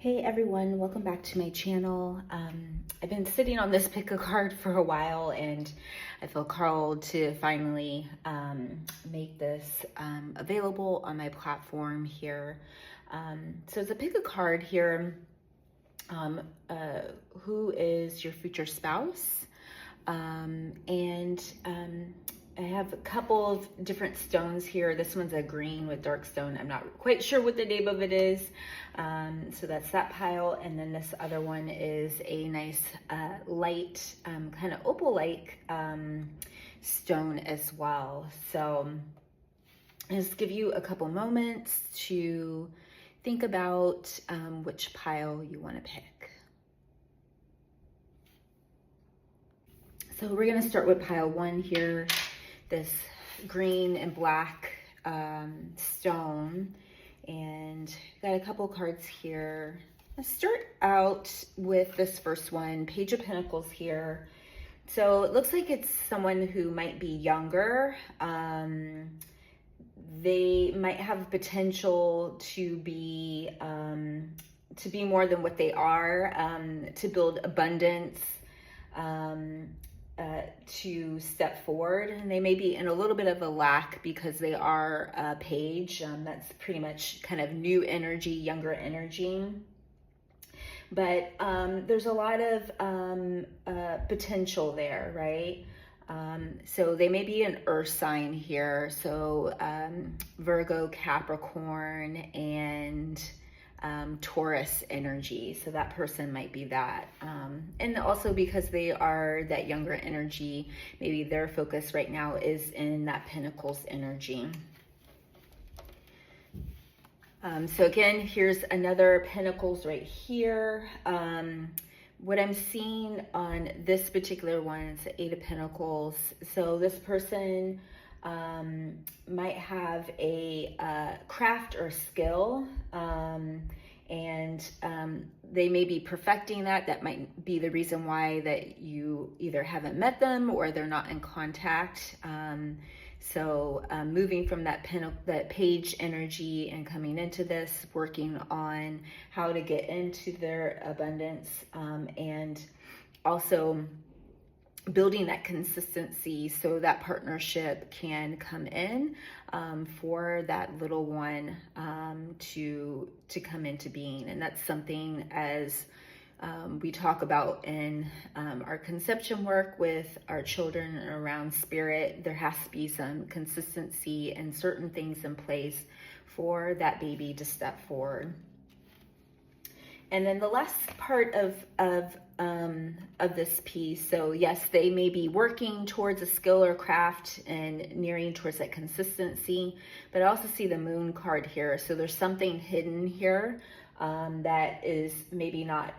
Hey everyone, welcome back to my channel. I've been sitting on this pick a card for a while and I feel called to finally make this available on my platform here. So it's a pick a card here. Who is your future spouse? I have a couple of different stones here. This one's a green with dark stone. I'm not quite sure what the name of it is. So that's that pile. And then this other one is a nice light, kind of opal-like stone as well. So I'll just give you a couple moments to think about which pile you want to pick. So we're going to start with pile one here, this green and black stone, and got a couple cards here. Let's start out with this first one, Page of Pentacles here. So it looks like it's someone who might be younger. They might have potential to be more than what they are, to build abundance, to step forward. And they may be in a little bit of a lack because they are a page. That's pretty much kind of new energy, younger energy. But there's a lot of potential there, right? So they may be an earth sign here. So Virgo, Capricorn, and Taurus energy. So that person might be that. And also because they are that younger energy, maybe their focus right now is in that Pentacles energy. So again, here's another Pentacles right here. What I'm seeing on this particular one is the Eight of Pentacles. So this person might have a craft or skill, and they may be perfecting that. That might be the reason why that you either haven't met them or they're not in contact. So moving from that page energy and coming into this, working on how to get into their abundance, and also building that consistency so that partnership can come in for that little one to come into being. And that's something, as we talk about in our conception work with our children around spirit, there has to be some consistency and certain things in place for that baby to step forward. And then the last part of this piece, so yes, they may be working towards a skill or craft and nearing towards that consistency, but I also see the Moon card here. So there's something hidden here that is maybe not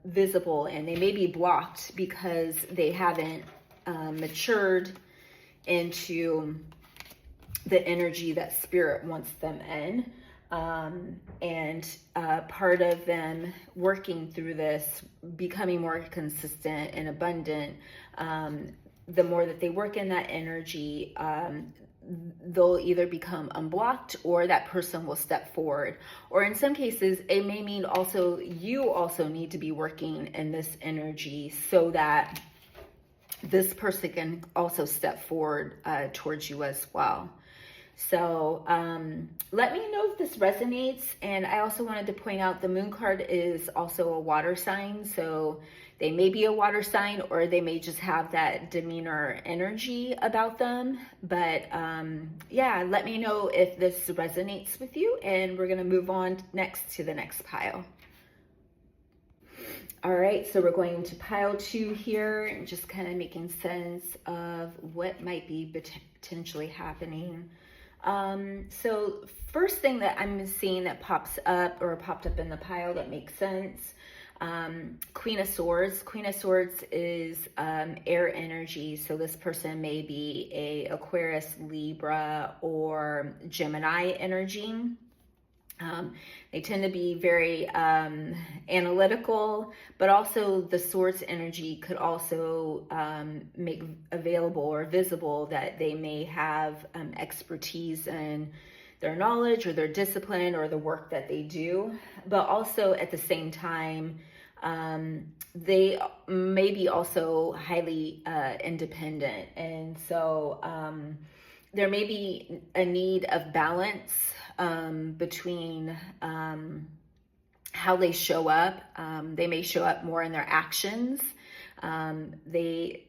visible, and they may be blocked because they haven't matured into the energy that spirit wants them in. Part of them working through this, becoming more consistent and abundant, the more that they work in that energy, they'll either become unblocked or that person will step forward. Or in some cases, it may mean also you also need to be working in this energy so that this person can also step forward towards you as well. So let me know if this resonates. And I also wanted to point out the Moon card is also a water sign. So they may be a water sign, or they may just have that demeanor energy about them. But yeah, let me know if this resonates with you. And we're going to move on next to the next pile. All right, so we're going to pile two here and just kind of making sense of what might be potentially happening. So first thing that I'm seeing that pops up or popped up in the pile that makes sense, Queen of Swords. Queen of Swords is air energy. So this person may be a Aquarius, Libra, or Gemini energy. They tend to be very analytical, but also the Swords energy could also make available or visible that they may have expertise in their knowledge or their discipline or the work that they do, but also at the same time, they may be also highly independent. And so there may be a need of balance between how they show up. They may show up more in their actions. They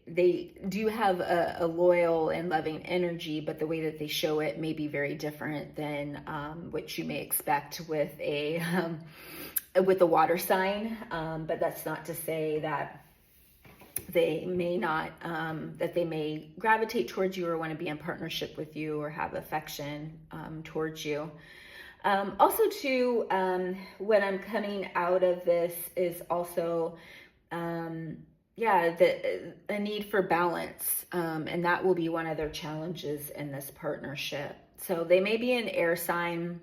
do have a loyal and loving energy, but the way that they show it may be very different than what you may expect with a water sign. But that's not to say that they may not, that they may gravitate towards you or want to be in partnership with you or have affection towards you. Also too, when I'm coming out of this is also, a need for balance. And that will be one of their challenges in this partnership. So they may be an air sign,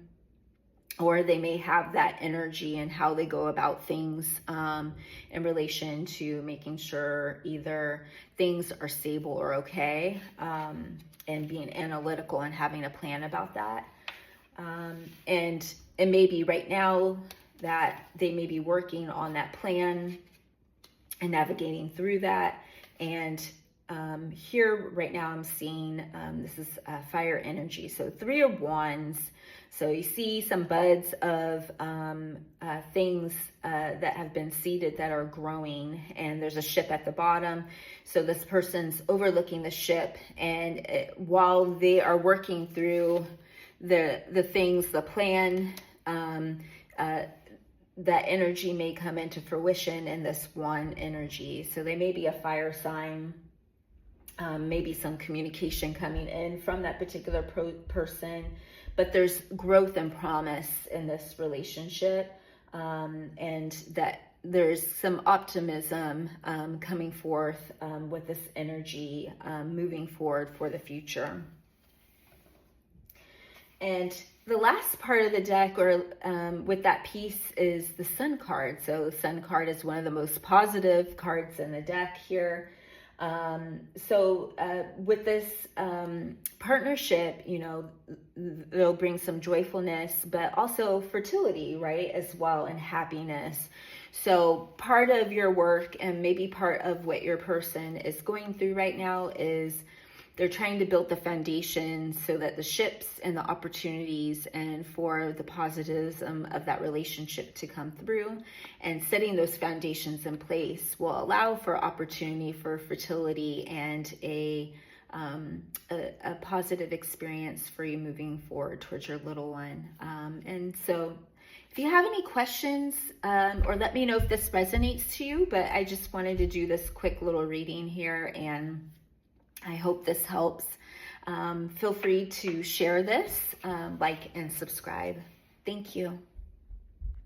or they may have that energy and how they go about things in relation to making sure either things are stable or okay, and being analytical and having a plan about that. And it may be right now that they may be working on that plan and navigating through that. And here right now I'm seeing, this is fire energy. So 3 of Wands. So you see some buds of things that have been seeded that are growing, and there's a ship at the bottom. So this person's overlooking the ship, and while they are working through the things, the plan, that energy may come into fruition in this one energy. So they may be a fire sign, maybe some communication coming in from that particular person, but there's growth and promise in this relationship, and that there's some optimism coming forth with this energy moving forward for the future. And the last part of the deck, or with that piece, is the Sun card. So the Sun card is one of the most positive cards in the deck here. With this partnership, you know, they'll bring some joyfulness, but also fertility, right, as well, and happiness. So part of your work, and maybe part of what your person is going through right now, is they're trying to build the foundation so that the ships and the opportunities and for the positivism of that relationship to come through, and setting those foundations in place will allow for opportunity for fertility and a positive experience for you moving forward towards your little one. And so if you have any questions, or let me know if this resonates to you, but I just wanted to do this quick little reading here, and I hope this helps. Feel free to share this, like and subscribe. Thank you.